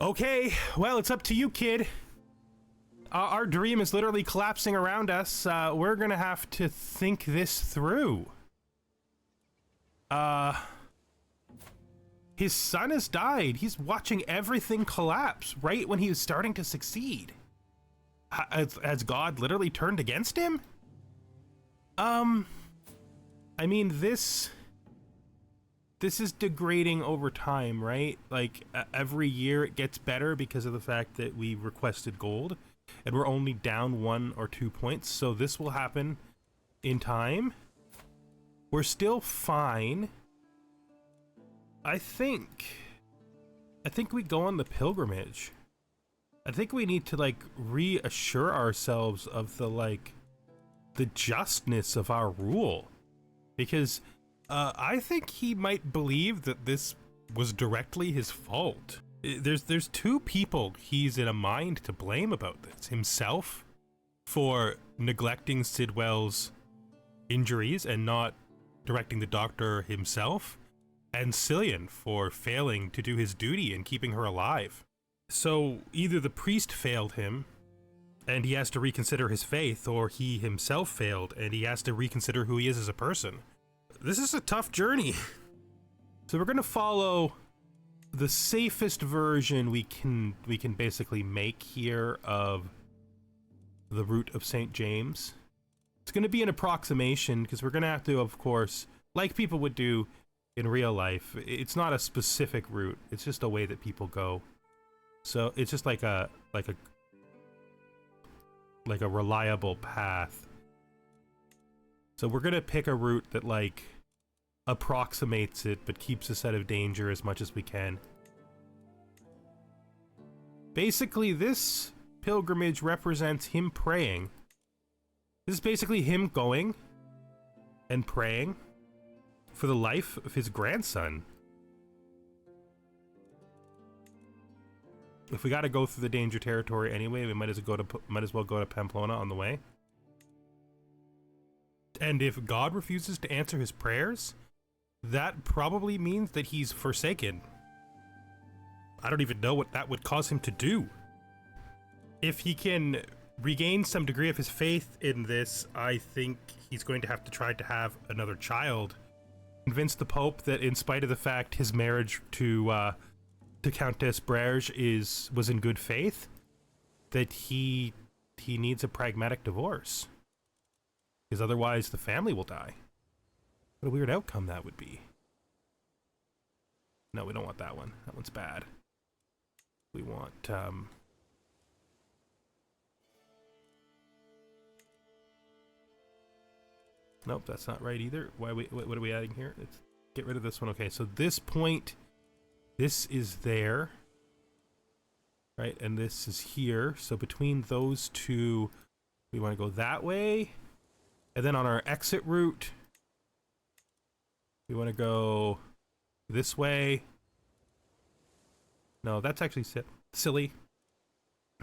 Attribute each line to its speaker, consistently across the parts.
Speaker 1: Okay, well, it's up to you, kid. Our dream is literally collapsing around us. We're gonna have to think this through. His son has died. He's watching everything collapse right when he was starting to succeed. Has God literally turned against him? I mean, this is degrading over time, right? Like, every year it gets better because of the fact that we requested gold, and we're only down 1 or 2 points, so this will happen in time. We're still fine. I think we go on the pilgrimage. I think we need to, like, reassure ourselves of the justness of our rule. Because, I think he might believe that this was directly his fault. There's two people he's in a mind to blame about this. Himself for neglecting Sidwell's injuries and not directing the doctor himself, and Cillian for failing to do his duty and keeping her alive. So either the priest failed him and he has to reconsider his faith, or he himself failed and he has to reconsider who he is as a person. This is a tough journey. So we're gonna follow the safest version we can basically make here of the route of St. James. It's gonna be an approximation because we're gonna have to, of course, like people would do in real life, it's not a specific route, it's just a way that people go. So it's just like a reliable path. So we're gonna pick a route that like approximates it but keeps us out of danger as much as we can. Basically, this pilgrimage represents him praying. This is basically him going and praying for the life of his grandson. If we gotta go through the danger territory anyway, we might as well go to Pamplona on the way. And if God refuses to answer his prayers, that probably means that he's forsaken. I don't even know what that would cause him to do. If he can regain some degree of his faith in this, I think he's going to have to try to have another child. Convince the Pope that in spite of the fact his marriage to Countess Brerge was in good faith, that he needs a pragmatic divorce. Because otherwise the family will die. What a weird outcome that would be. No, we don't want that one. That one's bad. We want, nope, that's not right either. What are we adding here? Let's get rid of this one. Okay, so this point, this is there. Right, and this is here. So between those two, we want to go that way. And then on our exit route, we want to go this way. No, that's actually silly.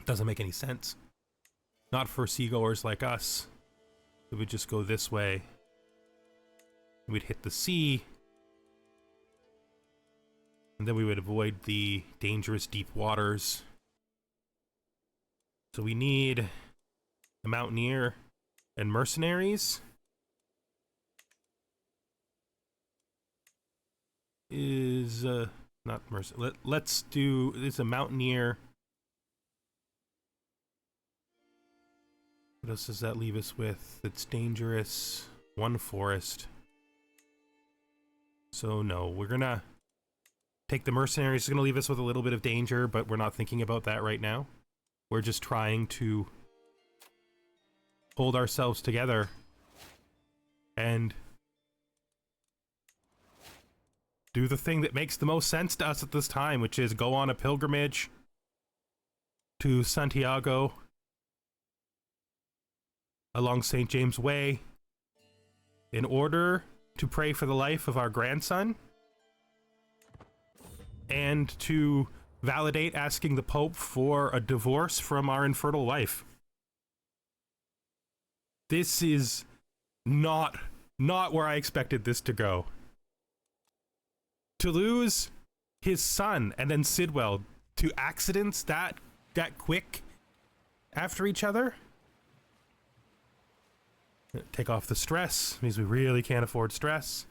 Speaker 1: Doesn't make any sense. Not for seagoers like us. We would just go this way. We'd hit the sea. And then we would avoid the dangerous deep waters. So we need a mountaineer and mercenaries. Is not mercenary. Let's do this. A mountaineer. What else does that leave us with? It's dangerous. One forest. So no, we're gonna take the mercenaries. It's gonna leave us with a little bit of danger, but we're not thinking about that right now. We're just trying to hold ourselves together and do the thing that makes the most sense to us at this time, which is go on a pilgrimage to Santiago along St. James Way in order to pray for the life of our grandson and to validate asking the Pope for a divorce from our infertile wife. This is not where I expected this to go. To lose his son and then Sidwell to accidents that quick after each other. Take off the stress, means we really can't afford stress.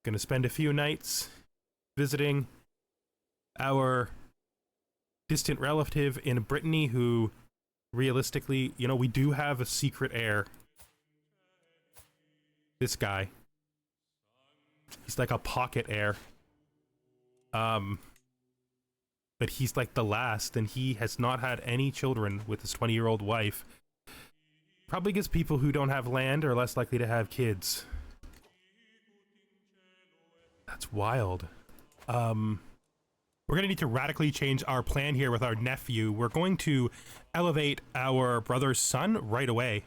Speaker 1: Gonna spend a few nights visiting our distant relative in Brittany who, realistically, you know, we do have a secret heir. This guy. He's like a pocket heir. But he's like the last, and he has not had any children with his 20-year-old wife. Probably because people who don't have land are less likely to have kids. That's wild. We're gonna need to radically change our plan here with our nephew. We're going to elevate our brother's son right away.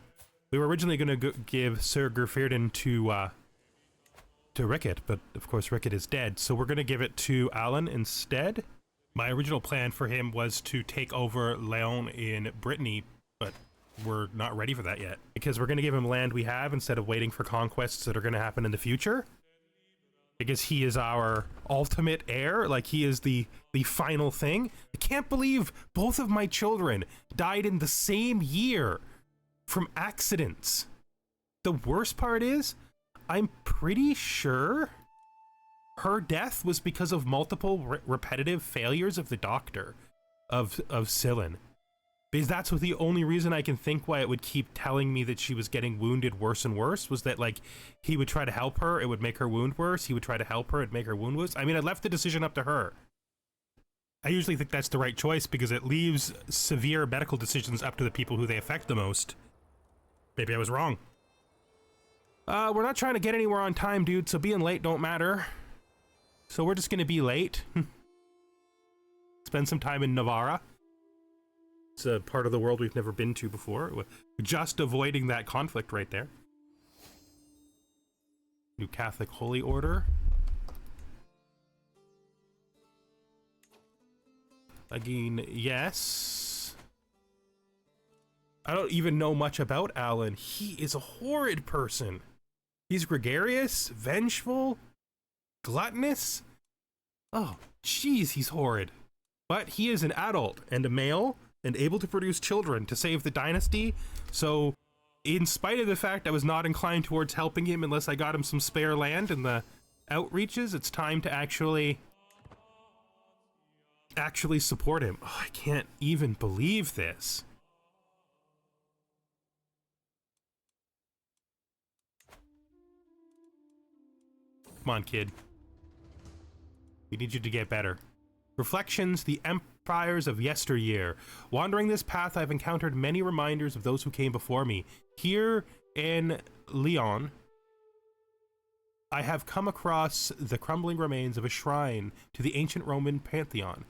Speaker 1: We were originally gonna give Sir Gerfyrden to Rickett, but of course Rickett is dead, so we're gonna give it to Alan instead. My original plan for him was to take over Leon in Brittany, but we're not ready for that yet, because we're gonna give him land we have instead of waiting for conquests that are gonna happen in the future. Because he is our ultimate heir, like he is the final thing. I can't believe both of my children died in the same year from accidents. The worst part is, I'm pretty sure her death was because of multiple repetitive failures of the doctor, of Scyllin. Because that's what the only reason I can think why it would keep telling me that she was getting wounded worse and worse was that, like, he would try to help her, it would make her wound worse. He would try to help her, it'd make her wound worse. I mean, I left the decision up to her. I usually think that's the right choice because it leaves severe medical decisions up to the people who they affect the most. Maybe I was wrong. We're not trying to get anywhere on time, dude, so being late don't matter. So we're just gonna be late. Spend some time in Navarra. It's a part of the world we've never been to before. We're just avoiding that conflict right there. New Catholic Holy Order. Again, yes. I don't even know much about Alan. He is a horrid person. He's gregarious, vengeful, gluttonous. Oh, jeez, he's horrid. But he is an adult and a male and able to produce children to save the dynasty, so in spite of the fact I was not inclined towards helping him unless I got him some spare land in the outreaches, it's time to actually support him. Oh, I can't even believe this. Come on, kid. We need you to get better. Reflections, the empires of yesteryear. Wandering this path, I've encountered many reminders of those who came before me. Here in Lyon, I have come across the crumbling remains of a shrine to the ancient Roman pantheon.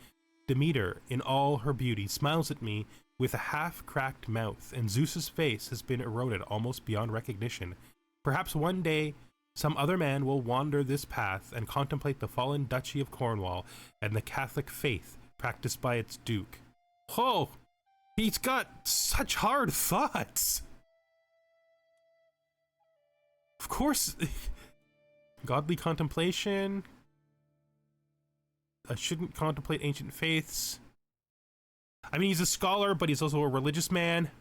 Speaker 1: Demeter, in all her beauty, smiles at me with a half-cracked mouth, and Zeus's face has been eroded almost beyond recognition. Perhaps one day, some other man will wander this path and contemplate the fallen Duchy of Cornwall and the Catholic faith practiced by its Duke. Oh, he's got such hard thoughts. Of course, godly contemplation. I shouldn't contemplate ancient faiths. I mean, he's a scholar, but he's also a religious man.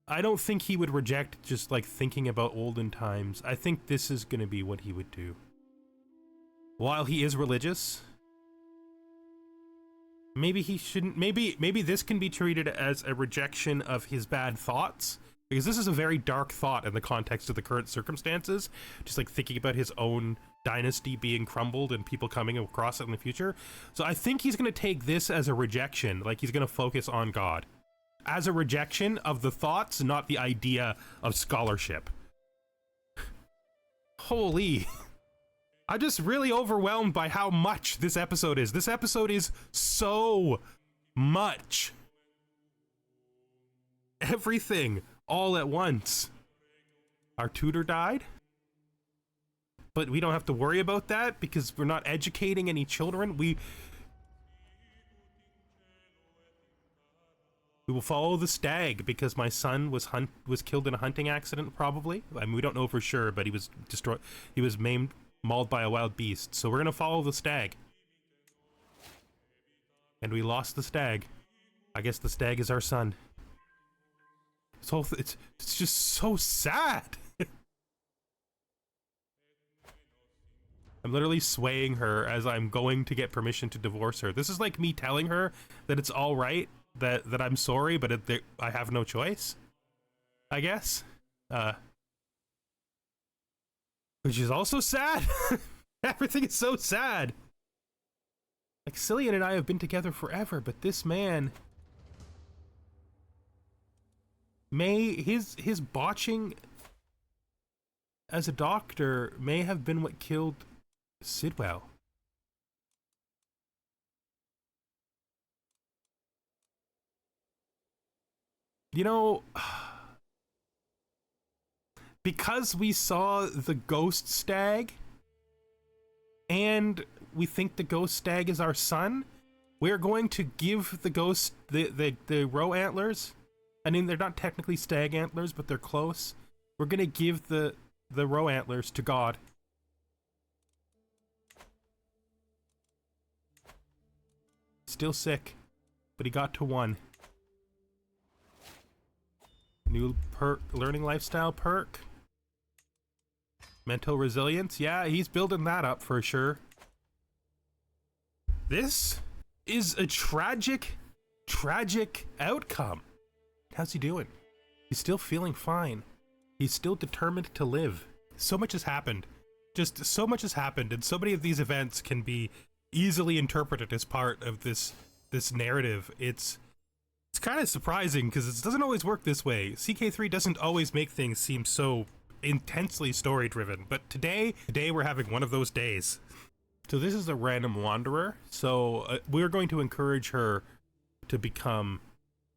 Speaker 1: I don't think he would reject just like thinking about olden times. I think this is going to be what he would do. While he is religious, maybe he shouldn't, maybe this can be treated as a rejection of his bad thoughts, because this is a very dark thought in the context of the current circumstances, just like thinking about his own dynasty being crumbled and people coming across it in the future. So I think he's going to take this as a rejection, like he's going to focus on God. As a rejection of the thoughts, not the idea of scholarship. Holy. I'm just really overwhelmed by how much this episode is. This episode is so much. Everything, all at once. Our tutor died. But we don't have to worry about that because we're not educating any children. We will follow the stag because my son was killed in a hunting accident, probably. I mean, we don't know for sure, but he was destroyed. He was maimed mauled by a wild beast. So we're gonna follow the stag. And we lost the stag. I guess the stag is our son. It's just so sad. I'm literally swaying her as I'm going to get permission to divorce her. This is like me telling her that it's all right, that I'm sorry, but I have no choice, I guess. Which is also sad. Everything is so sad. Like, Cillian and I have been together forever, but this man... his botching as a doctor may have been what killed Sidwell. You know, because we saw the ghost stag and we think the ghost stag is our son, we're going to give the ghost the roe antlers. I mean, they're not technically stag antlers, but they're close. We're gonna give the roe antlers to God. Still sick, but he got to 1. New perk, learning lifestyle perk. Mental resilience, yeah, he's building that up for sure. This is a tragic outcome. How's he doing? He's still feeling fine. He's still determined to live. So much has happened. Just so much has happened, and so many of these events can be easily interpreted as part of this narrative. It's kind of surprising because it doesn't always work this way. CK3 doesn't always make things seem so intensely story driven, but today we're having one of those days. So this is a random wanderer. So we're going to encourage her to become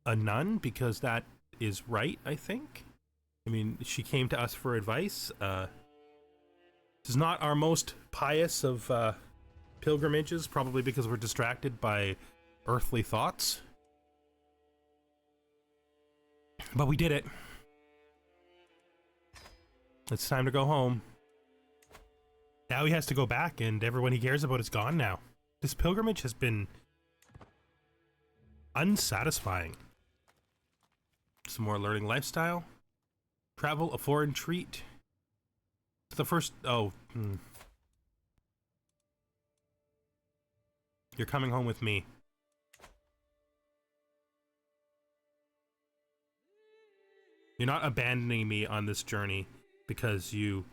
Speaker 1: a nun because that is right, I think. I mean, she came to us for advice. This is not our most pious of pilgrimages, probably because we're distracted by earthly thoughts. But we did it. It's time to go home. Now he has to go back, and everyone he cares about is gone now. This pilgrimage has been unsatisfying. Some more learning lifestyle. Travel a foreign treat. The first... Oh. You're coming home with me. You're not abandoning me on this journey because you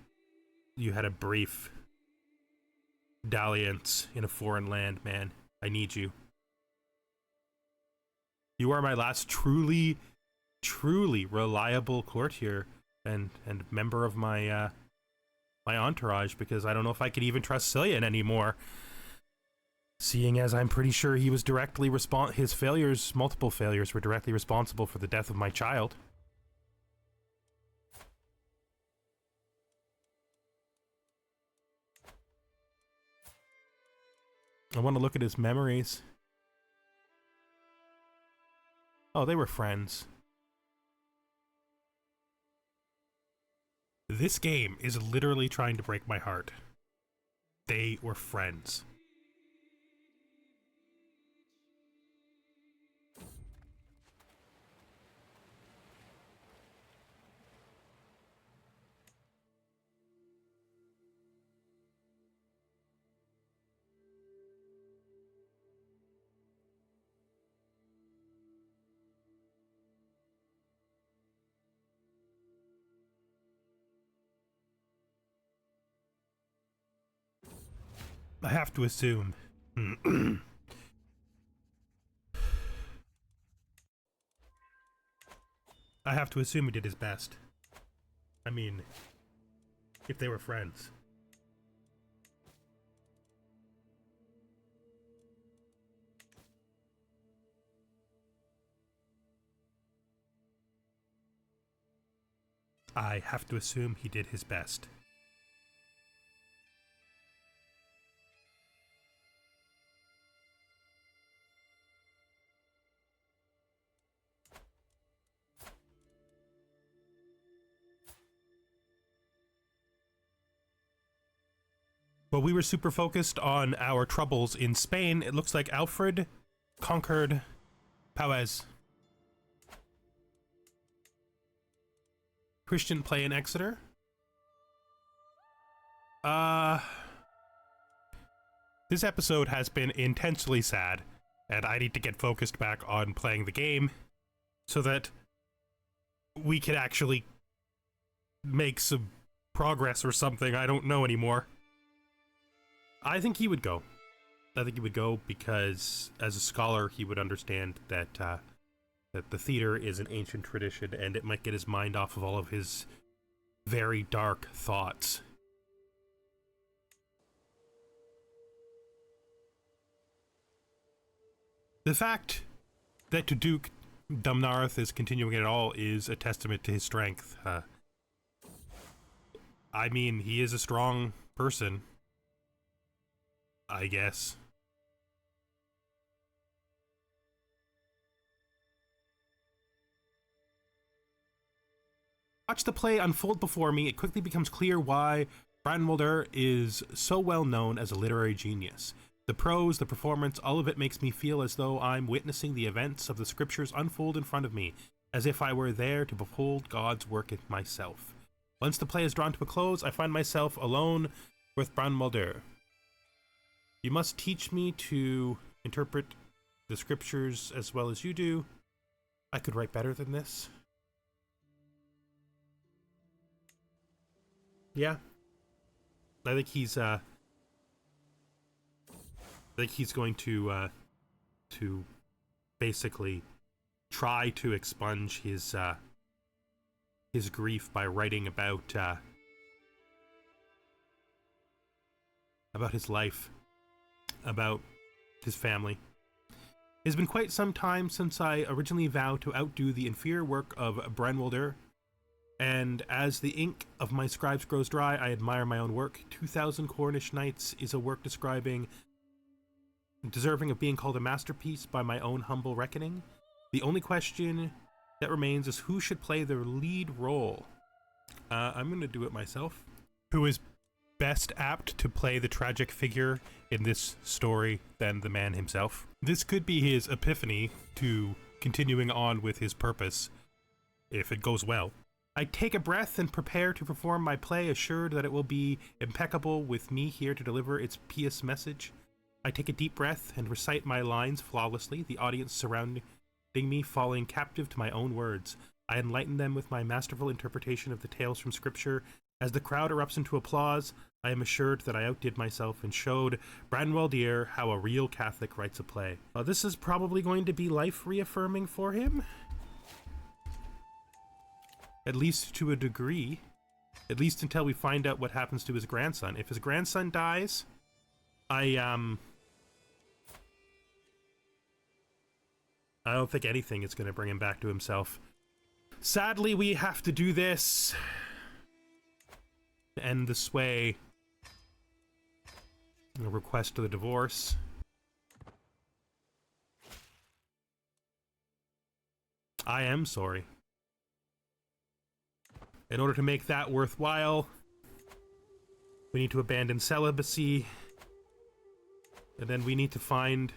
Speaker 1: had a brief dalliance in a foreign land, man. I need you. You are my last truly reliable courtier and member of my my entourage, because I don't know if I could even trust Cillian anymore. Seeing as I'm pretty sure he was directly his failures, multiple failures, were directly responsible for the death of my child. I want to look at his memories. Oh, they were friends. This game is literally trying to break my heart. They were friends. I have to assume. I have to assume he did his best. I mean, if they were friends. I have to assume he did his best. While we were super focused on our troubles in Spain, it looks like Alfred conquered Pauez. Christian play in Exeter. This episode has been intensely sad, and I need to get focused back on playing the game so that we can actually make some progress or something. I don't know anymore. I think he would go. I think he would go because, as a scholar, he would understand that that the theater is an ancient tradition, and it might get his mind off of all of his very dark thoughts. The fact that Duke Dumnarth is continuing at all is a testament to his strength. I mean, he is a strong person, I guess. Watch the play unfold before me. It quickly becomes clear why Branwalder is so well known as a literary genius. The prose, the performance, all of it makes me feel as though I'm witnessing the events of the scriptures unfold in front of me, as if I were there to behold God's work in myself. Once the play is drawn to a close, I find myself alone with Branwalder. You must teach me to interpret the scriptures as well as you do. I could write better than this. Yeah. I think he's going to basically try to expunge his grief by writing about his life, about his family. It has been quite some time since I originally vowed to outdo the inferior work of Branwalder, and as the ink of my scribes grows dry, I admire my own work. 2,000 Cornish Knights is a work deserving of being called a masterpiece by my own humble reckoning. The only question that remains is who should play the lead role. I'm going to do it myself. Who is best apt to play the tragic figure in this story than the man himself? This could be his epiphany to continuing on with his purpose, if it goes well. I take a breath and prepare to perform my play, assured that it will be impeccable with me here to deliver its pious message. I take a deep breath and recite my lines flawlessly, the audience surrounding me falling captive to my own words. I enlighten them with my masterful interpretation of the tales from Scripture. As the crowd erupts into applause, I am assured that I outdid myself and showed Branwalder how a real Catholic writes a play. This is probably going to be life-reaffirming for him. At least to a degree. At least until we find out what happens to his grandson. If his grandson dies, I don't think anything is going to bring him back to himself. Sadly, we have to do this. To end the sway. A request of the divorce. I am sorry. In order to make that worthwhile, we need to abandon celibacy. And then we need to find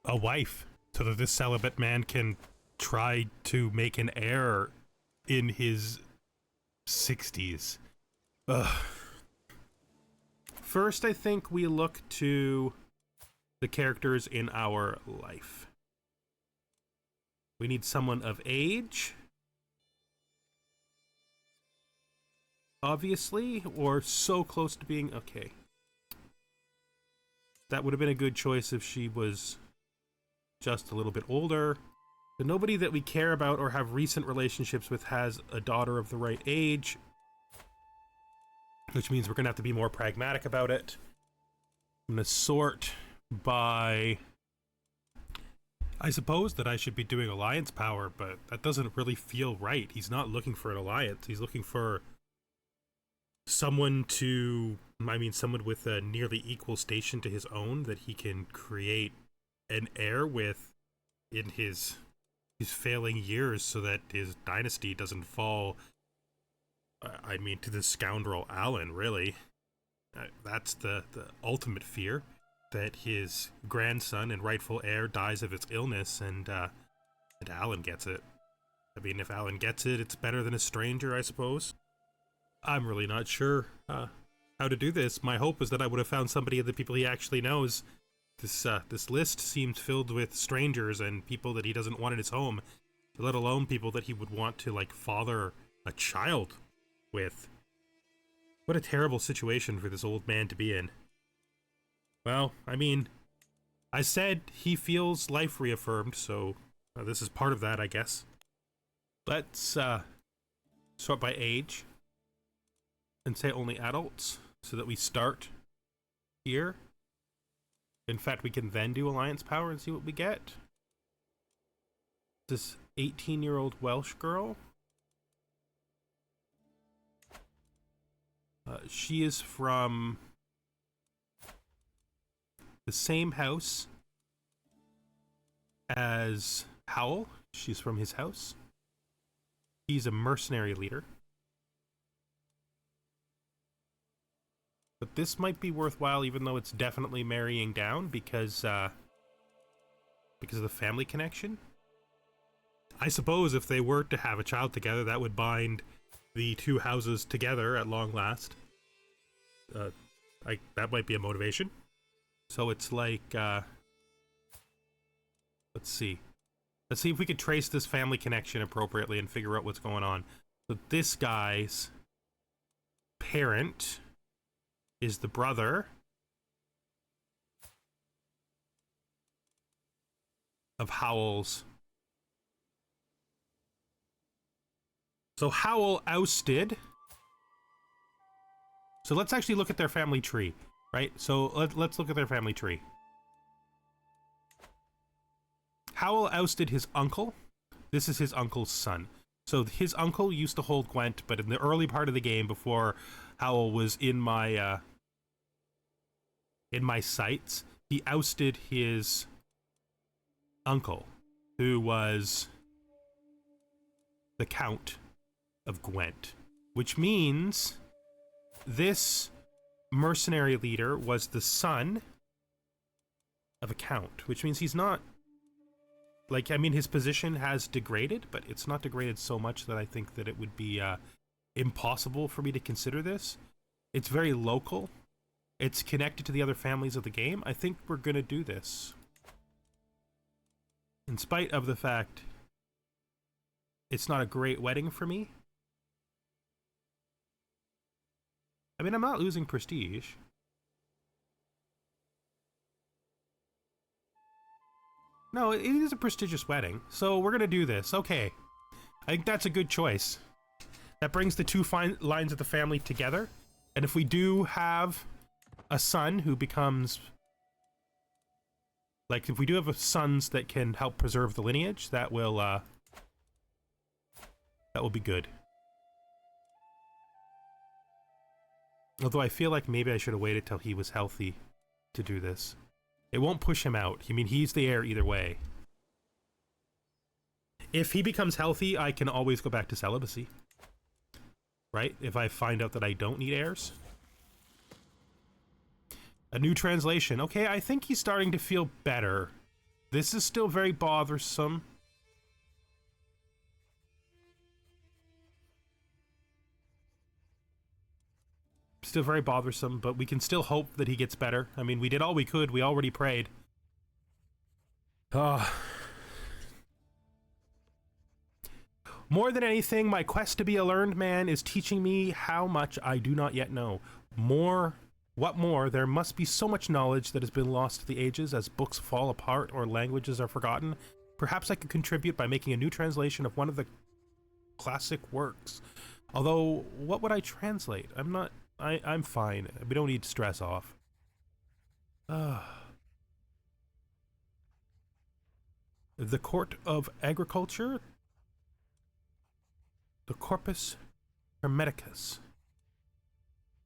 Speaker 1: a wife so that this celibate man can try to make an heir in his 60s. Ugh. First, I think we look to the characters in our life. We need someone of age, obviously, or so close to being okay. That would have been a good choice if she was just a little bit older. But nobody that we care about or have recent relationships with has a daughter of the right age, which means we're going to have to be more pragmatic about it. I'm going to sort by... I suppose that I should be doing alliance power, but that doesn't really feel right. He's not looking for an alliance. He's looking for someone someone with a nearly equal station to his own that he can create an heir with in his failing years so that his dynasty doesn't fall, to the scoundrel Alan, really. That's the ultimate fear, that his grandson and rightful heir dies of its illness, and Alan gets it. I mean, if Alan gets it, it's better than a stranger, I suppose. I'm really not sure how to do this. My hope is that I would have found somebody of the people he actually knows. This list seems filled with strangers and people that he doesn't want in his home, let alone people that he would want to, like, father a child with. What a terrible situation for this old man to be in. Well, I mean, I said he feels life reaffirmed, so this is part of that, I guess. Let's sort by age and say only adults, so that we start here. In fact, we can then do alliance power and see what we get. This 18-year-old Welsh girl. She is from the same house as Howell. She's from his house. He's a mercenary leader. But this might be worthwhile, even though it's definitely marrying down, because of the family connection. I suppose if they were to have a child together, that would bind the two houses together at long last. That might be a motivation. So it's like, let's see. Let's see if we could trace this family connection appropriately and figure out what's going on. So this guy's parent is the brother of Howell's. So Howell ousted. So let's actually look at their family tree, right? So let's look at their family tree. Howell ousted his uncle. This is his uncle's son. So his uncle used to hold Gwent, but in the early part of the game, before Howell was in my sights, he ousted his uncle, who was the Count of Gwent, which means this mercenary leader was the son of a count, which means he's not, like, I mean, his position has degraded, but it's not degraded so much that I think that it would be impossible for me to consider this. It's very local. It's connected to the other families of the game. I think we're gonna do this, in spite of the fact it's not a great wedding for me. I mean, I'm not losing prestige. No, it is a prestigious wedding, so we're gonna do this. Okay, I think that's a good choice. That brings the two fine lines of the family together, and if we do have a son who becomes, like, if we do have a sons that can help preserve the lineage, that will be good. Although I feel like maybe I should have waited till he was healthy to do this. It won't push him out. I mean, he's the heir either way. If he becomes healthy, I can always go back to celibacy. Right? If I find out that I don't need heirs. A new translation. Okay, I think he's starting to feel better. This is still very bothersome. Still very bothersome, but we can still hope that he gets better. I mean, we did all we could. We already prayed. More than anything, my quest to be a learned man is teaching me how much I do not yet know. What more, there must be so much knowledge that has been lost to the ages as books fall apart or languages are forgotten. Perhaps I could contribute by making a new translation of one of the classic works. Although, what would I translate? I'm fine. We don't need to stress off. The Court of Agriculture? The Corpus Hermeticus.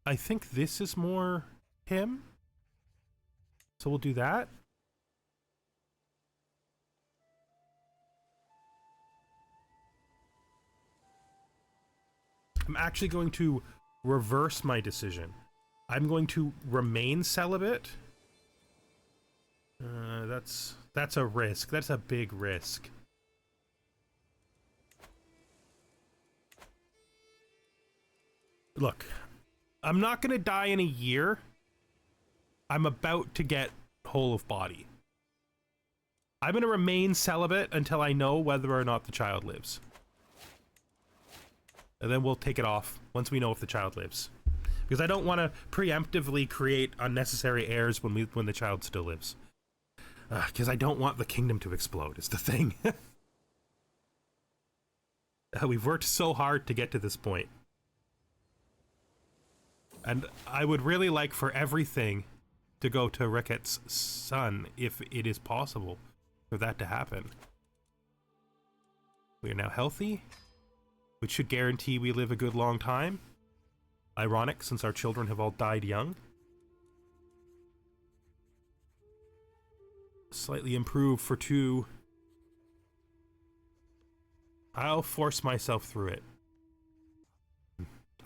Speaker 1: I think this is more him. So we'll do that. I'm actually going to reverse my decision. I'm going to remain celibate. That's a risk. That's a big risk. Look, I'm not going to die in a year. I'm about to get whole of body. I'm going to remain celibate until I know whether or not the child lives. And then we'll take it off once we know if the child lives. Because I don't want to preemptively create unnecessary heirs when the child still lives. Because I don't want the kingdom to explode, is the thing. We've worked so hard to get to this point. And I would really like for everything to go to Ricket's son, if it is possible for that to happen. We are now healthy, which should guarantee we live a good long time. Ironic, since our children have all died young. Slightly improved for 2. I'll force myself through it.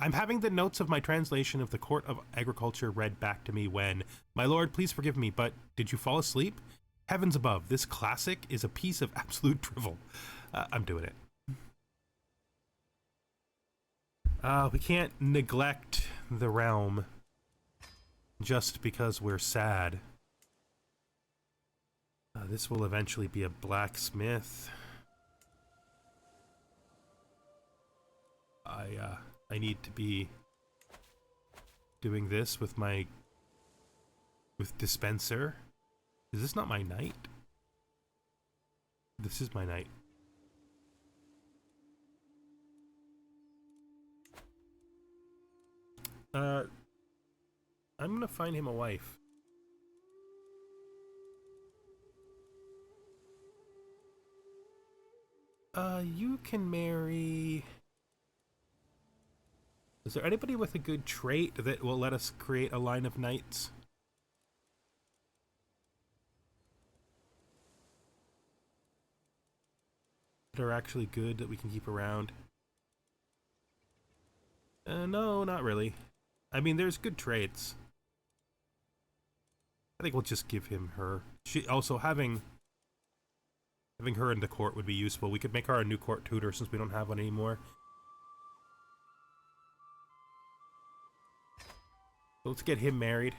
Speaker 1: I'm having the notes of my translation of the Court of Agriculture read back to me when, my lord, please forgive me, but did you fall asleep? Heavens above, this classic is a piece of absolute drivel. I'm doing it. We can't neglect the realm just because we're sad. This will eventually be a blacksmith. I need to be doing this with dispenser. Is this not my knight? This is my knight. I'm gonna find him a wife. You can marry... Is there anybody with a good trait that will let us create a line of knights? That are actually good that we can keep around? No, not really. I mean, there's good traits. I think we'll just give him her. She also having her in the court would be useful. We could make her a new court tutor since we don't have one anymore. So let's get him married.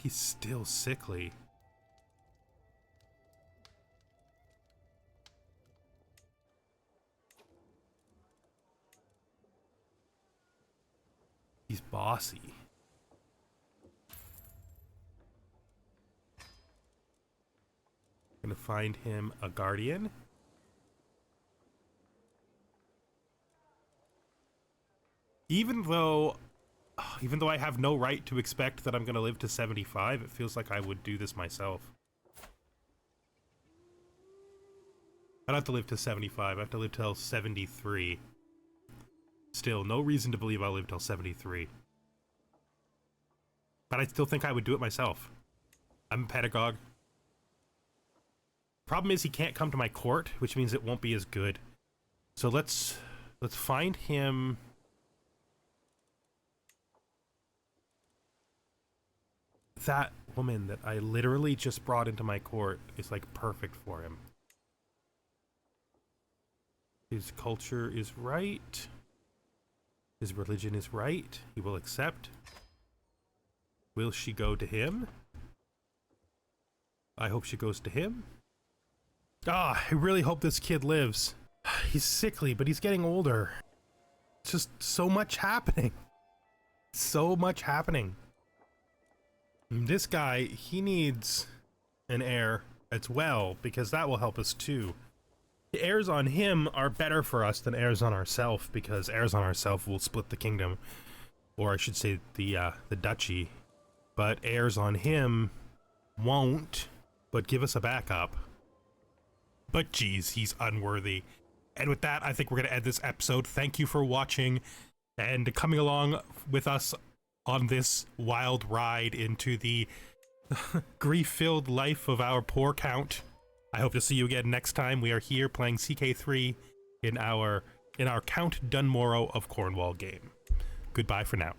Speaker 1: He's still sickly. He's bossy. Gonna find him a guardian. Even though I have no right to expect that I'm gonna live to 75, it feels like I would do this myself. I don't have to live to 75, I have to live till 73. Still, no reason to believe I'll live till 73. But I still think I would do it myself. I'm a pedagogue. Problem is he can't come to my court, which means it won't be as good. So let's find him. That woman that I literally just brought into my court is like perfect for him. His culture is right. His religion is right. He will accept. Will she go to him? I hope she goes to him. Ah, I really hope this kid lives. He's sickly, but he's getting older. It's just so much happening. So much happening. This guy, he needs an heir as well, because that will help us too. The heirs on him are better for us than heirs on ourselves, because heirs on ourselves will split the kingdom. Or I should say the duchy. But heirs on him won't, but give us a backup. But geez, he's unworthy. And with that, I think we're going to end this episode. Thank you for watching and coming along with us on this wild ride into the grief-filled life of our poor Count. I hope to see you again next time. We are here playing CK3 in our Count Dunmorrow of Cornwall game. Goodbye for now.